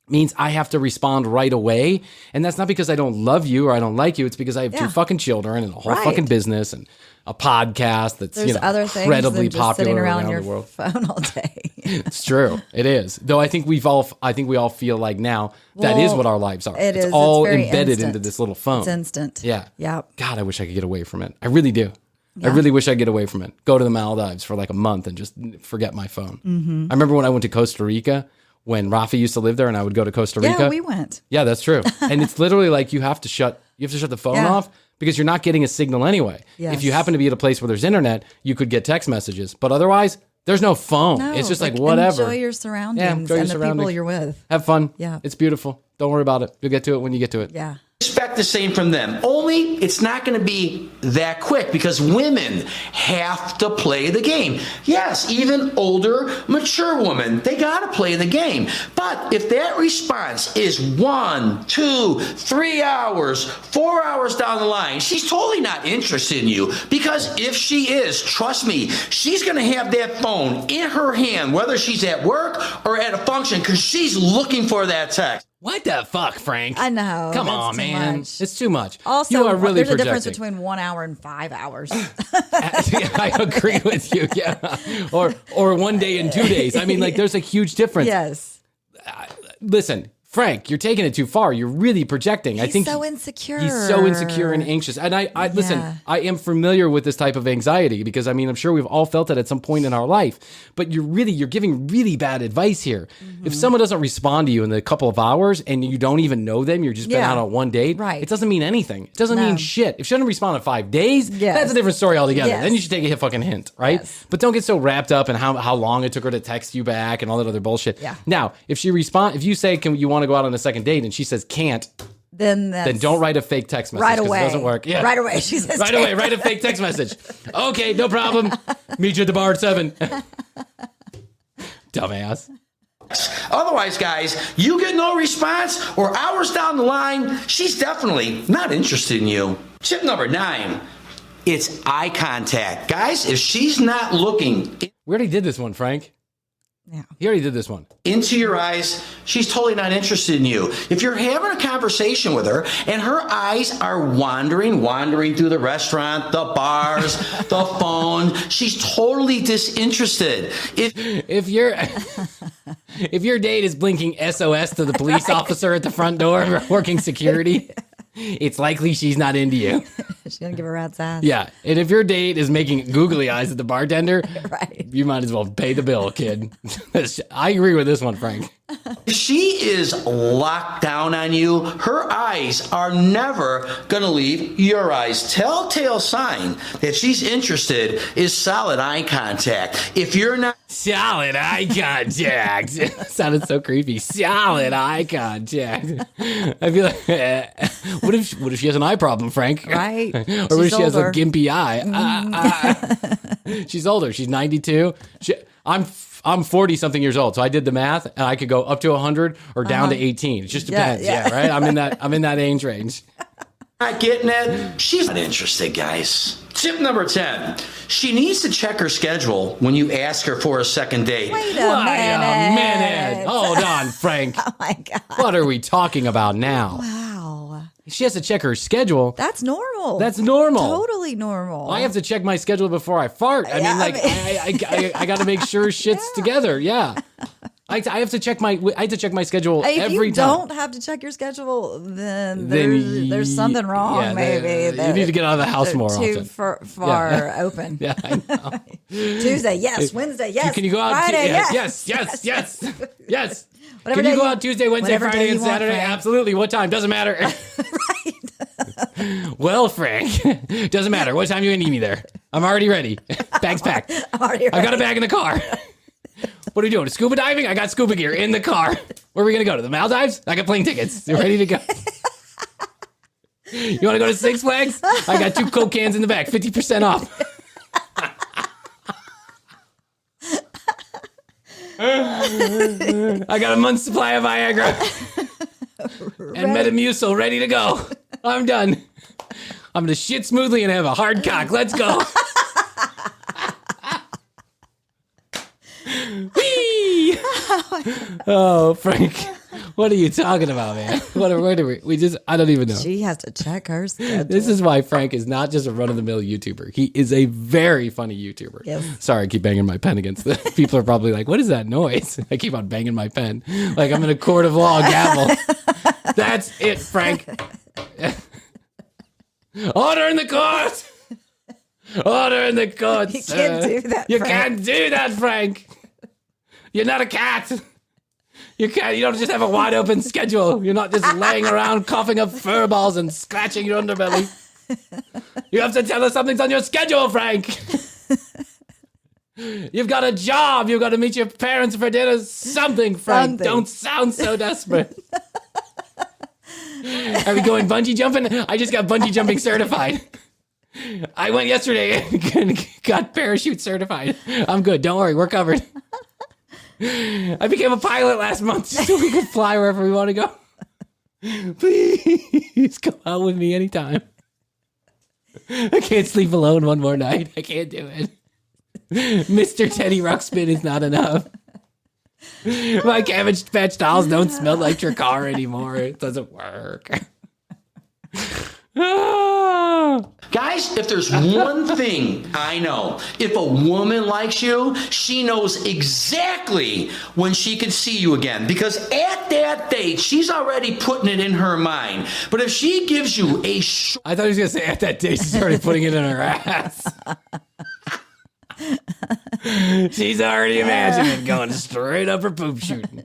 B: means I have to respond right away. And that's not because I don't love you or I don't like you. It's because I have 2 fucking children and a whole fucking business and a podcast that's
C: There's other things
B: incredibly
C: than just
B: popular
C: sitting around
B: the
C: your
B: world.
C: phone all day.
B: It's true. It is. Though I think we all feel like now that is what our lives are.
C: It is.
B: All
C: It's very
B: embedded
C: instant.
B: into this little phone.
C: It's instant.
B: Yeah.
C: Yeah.
B: God, I wish I could get away from it. I really do.
C: Yeah.
B: I really wish I could get away from it. Go to the Maldives for like a month and just forget my phone. Mm-hmm. I remember when I went to Costa Rica, when Rafi used to live there and I would go to Costa Rica.
C: Yeah, we went.
B: Yeah, that's true. And it's literally like you have to shut the phone off because you're not getting a signal anyway.
C: Yes.
B: If you happen to be at a place where there's internet, you could get text messages. But otherwise, there's no phone.
C: No,
B: it's just like whatever.
C: Enjoy your surroundings
B: enjoy your
C: and the
B: surroundings.
C: people you're with.
B: Have fun.
C: Yeah.
B: It's beautiful. Don't worry about it. You'll get to it when you get to it.
C: Yeah.
D: Expect the same from them. Only it's not going to be that quick because women have to play the game. Yes, even older, mature women, they got to play the game. But if that response is 1, 2, 3 hours, 4 hours down the line, she's totally not interested in you. Because if she is, trust me, she's going to have that phone in her hand, whether she's at work or at a function, because she's looking for that text.
B: What the fuck, Frank?
C: I know.
B: Come
C: that's
B: on,
C: too
B: man.
C: much.
B: It's too much.
C: Also,
B: you are really
C: there's a
B: projecting.
C: difference between 1 hour and 5 hours.
B: I agree with you. Yeah. Or 1 day and 2 days. I mean, like, there's a huge difference.
C: Yes.
B: Listen, Frank, you're taking it too far. You're really projecting. I think
C: so insecure.
B: He's so insecure and anxious. And I listen, I am familiar with this type of anxiety because I mean, I'm sure we've all felt it at some point in our life, but you're giving really bad advice here. Mm-hmm. If someone doesn't respond to you in a couple of hours and you don't even know them, you're just been out on one date.
C: Right.
B: It doesn't mean anything. It doesn't mean shit. If she doesn't respond in 5 days, that's a different story altogether.
C: Yes.
B: Then you should take a fucking hint, right? Yes. But don't get so wrapped up in how long it took her to text you back and all that other bullshit.
C: Yeah.
B: Now, if you say, you want to go out on a second date and she says can't, then don't write a fake text message.
C: Right away.
B: It doesn't work. Yeah.
C: Right away. She says
B: right away. Write a fake text message. Okay, no problem. Meet you at the bar at 7. Dumbass.
D: Otherwise, guys, you get no response or hours down the line, she's definitely not interested in you. Tip number 9, it's eye contact. Guys, if she's not looking...
B: We already did this one, Frank.
C: Yeah.
B: He already did this one.
D: Into your eyes, she's totally not interested in you. If you're having a conversation with her and her eyes are wandering through the restaurant, the bars, the phone, she's totally disinterested.
B: If your date is blinking SOS to the police officer at the front door working security, it's likely she's not into you.
C: She's going to give a rat's ass.
B: Yeah. And if your date is making googly eyes at the bartender,
C: right,
B: you might as well pay the bill, kid. I agree with this one, Frank.
D: If she is locked down on you, her eyes are never going to leave your eyes. Telltale sign that she's interested is solid eye contact. If you're not...
B: Solid eye contact. Sounded so creepy. Solid eye contact. I feel like, what if she has an eye problem, Frank?
C: Right.
B: Or what if she has a gimpy eye? She's older. She's 92. I'm 40 something years old, so I did the math, and I could go up to 100 or down to 18. It just depends. Yeah, right. I'm in that age range.
D: Not getting it? She's not interested, guys. Tip number 10. She needs to check her schedule when you ask her for a second date.
C: Wait a minute.
B: Hold on, Frank.
C: Oh my God.
B: What are we talking about now?
C: Wow.
B: She has to check her schedule.
C: That's normal.
B: That's normal.
C: Totally normal.
B: I have to check my schedule before I fart. I mean, I got to make sure shit's together. Yeah. I have to check my schedule every time. If you
C: don't have to check your schedule, then there's something wrong.
B: Yeah,
C: maybe
B: you need to get out of the house more
C: too
B: often.
C: far open.
B: Yeah, I know.
C: Tuesday, yes. Wednesday, yes.
B: Can you go out?
C: Friday,
B: yes.
C: Whatever
B: Can you go out Tuesday, Wednesday, Friday, and Saturday?
C: Want,
B: Absolutely. What time? Doesn't matter.
C: Right.
B: Well, Frank, doesn't matter. What time you gonna need me there? I'm already ready. Bag's packed. I've got a bag in the car. What are we doing? Scuba diving? I got scuba gear in the car. Where are we going to go? To the Maldives? I got plane tickets. They're ready to go. You want to go to Six Flags? I got 2 Coke cans in the back. 50% off. I got a month's supply of Viagra. And Metamucil ready to go. I'm done. I'm going to shit smoothly and have a hard cock. Let's go. Whee! Oh, Frank, What are you talking about, man? What are we just, I don't even know.
C: She has to check her schedule.
B: This is why Frank is not just a run-of-the-mill YouTuber. He is a very funny YouTuber.
C: Yes.
B: Sorry, I keep banging my pen against the... People are probably like, what is that noise? I keep on banging my pen. Like I'm in a court of law gavel. That's it, Frank. Order in the court! Order in the court,
C: You can't do that,
B: You
C: Frank.
B: can't do that, Frank. You're not a cat. You don't just have a wide open schedule. You're not just laying around coughing up fur balls and scratching your underbelly. You have to tell us something's on your schedule, Frank. You've got a job. You've got to meet your parents for dinner. Something, Frank.
C: Something.
B: Don't sound so desperate. Are we going bungee jumping? I just got bungee jumping certified. I went yesterday and got parachute certified. I'm good. Don't worry. We're covered. I became a pilot last month so we could fly wherever we want to go. Please come out with me anytime. I can't sleep alone one more night. I can't do it. Mr. Teddy Ruxpin is not enough. My Cabbage Patch dolls don't smell like your car anymore. It doesn't work.
D: Guys, if there's one thing I know, if a woman likes you, she knows exactly when she can see you again. Because at that date, she's already putting it in her mind. But if she gives you a
B: I thought he was going to say at that date, she's already putting it in her ass. She's already imagining going straight up her poop shooting.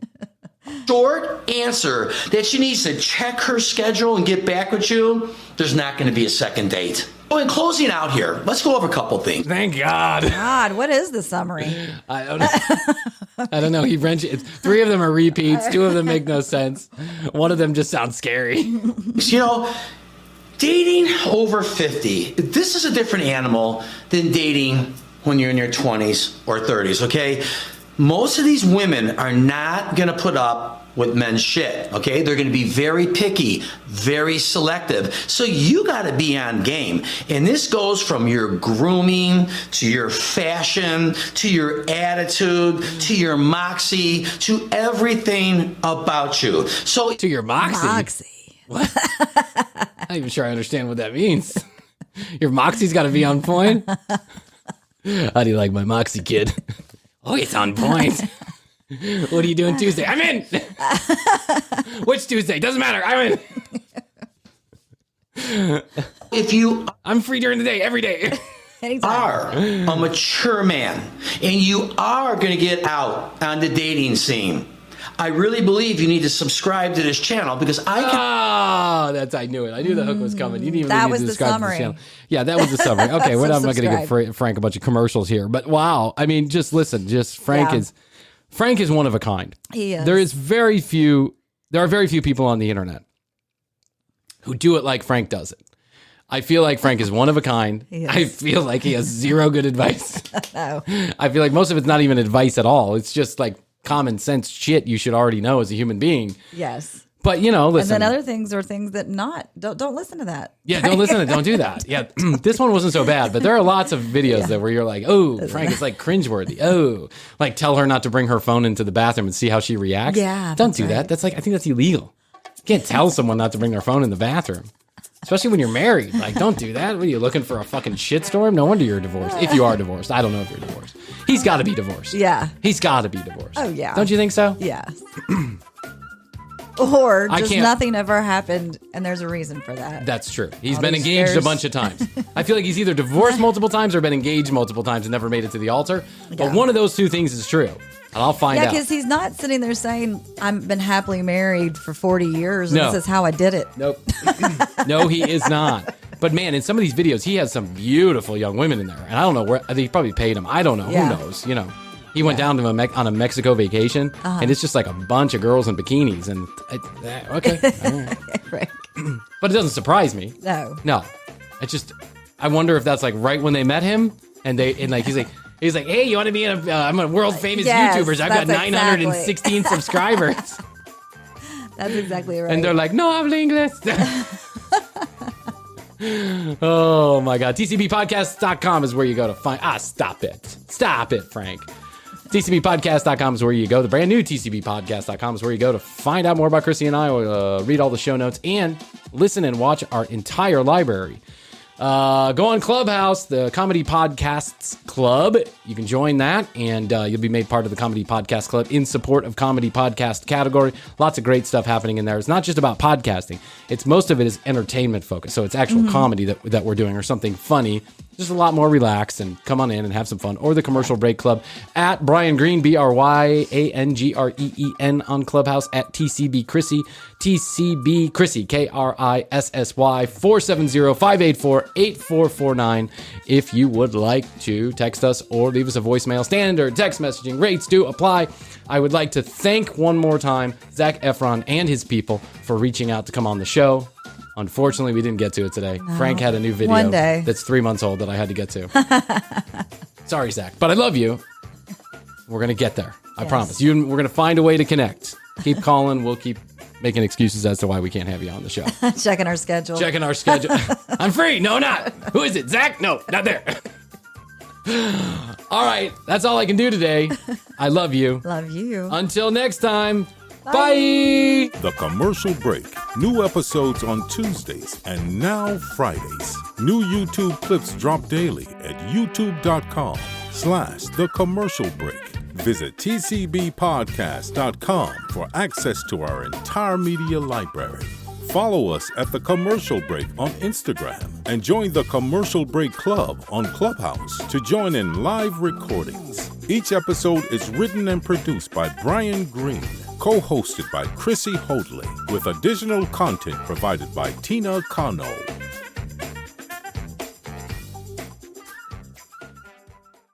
D: short answer that she needs to check her schedule and get back with you, there's not going to be a second date. So in closing out here, let's go over a couple things.
B: Thank God.
C: God, what is the summary?
B: I don't know. I don't know. He wrenches. 3 of them are repeats. 2 of them make no sense. 1 of them just sounds scary.
D: You know, dating over 50, this is a different animal than dating when you're in your 20s or 30s, okay? Most of these women are not going to put up with men's shit, okay? They're going to be very picky, very selective. So you got to be on game. And this goes from your grooming to your fashion to your attitude to your moxie to everything about you. So
B: to your moxie?
C: Moxie.
B: What? I'm not even sure I understand what that means. Your moxie's got to be on point? How do you like my moxie, kid? Oh, it's on point. What are you doing Tuesday? I'm in. Which Tuesday? Doesn't matter. I'm in. I'm free during the day, every day.
D: Are a mature man and you are going to get out on the dating scene, I really believe you need to subscribe to this channel because I
B: knew it. I knew the hook was coming. You didn't even
C: that
B: need
C: was
B: to
C: the
B: subscribe
C: summary.
B: to the channel. Yeah, that was the summary. Okay,
C: So
B: I'm not going to
C: subscribe.
B: give Frank a bunch of commercials here, but wow. I mean, just listen. Frank is one of a kind.
C: He is.
B: There are very few people on the internet who do it like Frank does it. I feel like Frank is one of a kind. I feel like he has zero good advice.
C: No.
B: I feel like most of it's not even advice at all. It's just like common sense shit you should already know as a human being.
C: Yes.
B: But, listen.
C: And then other things are things that don't listen to that.
B: Yeah, don't listen to it. Don't do that. Yeah, this one wasn't so bad, but there are lots of videos that where you're like, oh, Frank, it's like cringeworthy. Oh, like tell her not to bring her phone into the bathroom and see how she reacts.
C: Yeah,
B: don't
C: that's
B: do that.
C: right.
B: That's like, I think that's illegal. You can't tell someone not to bring their phone in the bathroom, especially when you're married. Like, don't do that. What are you looking for, a fucking shitstorm? No wonder you're divorced. If you are divorced, I don't know if you're divorced. He's got to be divorced.
C: Yeah.
B: He's got to be divorced.
C: Oh, yeah.
B: Don't you think so?
C: Yeah. Or
B: I
C: just
B: can't-
C: nothing ever happened, and there's a reason for that.
B: That's true. He's
C: All
B: been
C: these
B: engaged a
C: years.
B: bunch of times. I feel like he's either divorced multiple times or been engaged multiple times and never made it to the altar. But
C: Yeah.
B: one of those 2 things is true. And I'll find
C: Yeah,
B: out.
C: because he's not sitting there saying, I've been happily married for 40 years, and
B: No.
C: this is how I did it.
B: Nope. No, he is not. But man, in some of these videos, he has some beautiful young women in there. And I don't know where, I think he probably paid them. I don't know.
C: Yeah.
B: Who knows? He went down to on a Mexico vacation, and it's just like a bunch of girls in bikinis. And okay. All right.
C: Right.
B: But it doesn't surprise me.
C: No.
B: No, I wonder if that's like right when they met him, and he's like, hey, you want to be I'm a world famous
C: Yes,
B: YouTuber. I've got
C: that's
B: 916 subscribers,
C: That's exactly right.
B: and they're like, no hablo inglés. Oh my God, tcbpodcast.com is where you go to find. Stop it, Frank. TCBpodcast.com is where you go. The brand new TCBpodcast.com is where you go to find out more about Chrissy and I, read all the show notes, and listen and watch our entire library. Go on Clubhouse, the Comedy Podcasts Club. You can join that, and you'll be made part of the Comedy Podcast Club in support of Comedy Podcast category. Lots of great stuff happening in there. It's not just about podcasting. Most of it is entertainment focused. So it's actual comedy that we're doing, or something funny. Just a lot more relaxed, and come on in and have some fun. Or the Commercial Break Club at Bryan Green, BryanGreen on Clubhouse, at TCB Chrissy, TCB Chrissy, KRISSY, 470-584-8449. If you would like to text us or leave us a voicemail, standard text messaging rates do apply. I would like to thank one more time Zac Efron and his people for reaching out to come on the show. Unfortunately, we didn't get to it today. No. Frank had a new video that's 3 months old that I had to get to. Sorry, Zach, but I love you. We're going to get there. I promise. We're going to find a way to connect. Keep calling. We'll keep making excuses as to why we can't have you on the show.
C: Checking our schedule.
B: I'm free. No, not. Who is it? Zach? No, not there. All right. That's all I can do today. I love you.
C: Love you.
B: Until next time. Bye.
A: The Commercial Break. New episodes on Tuesdays and now Fridays. New YouTube clips drop daily at youtube.com/The Commercial Break. Visit tcbpodcast.com for access to our entire media library. Follow us at The Commercial Break on Instagram and join the Commercial Break Club on Clubhouse to join in live recordings. Each episode is written and produced by Bryan Green, co-hosted by Chrissy Hoadley, with additional content provided by Tina Cano.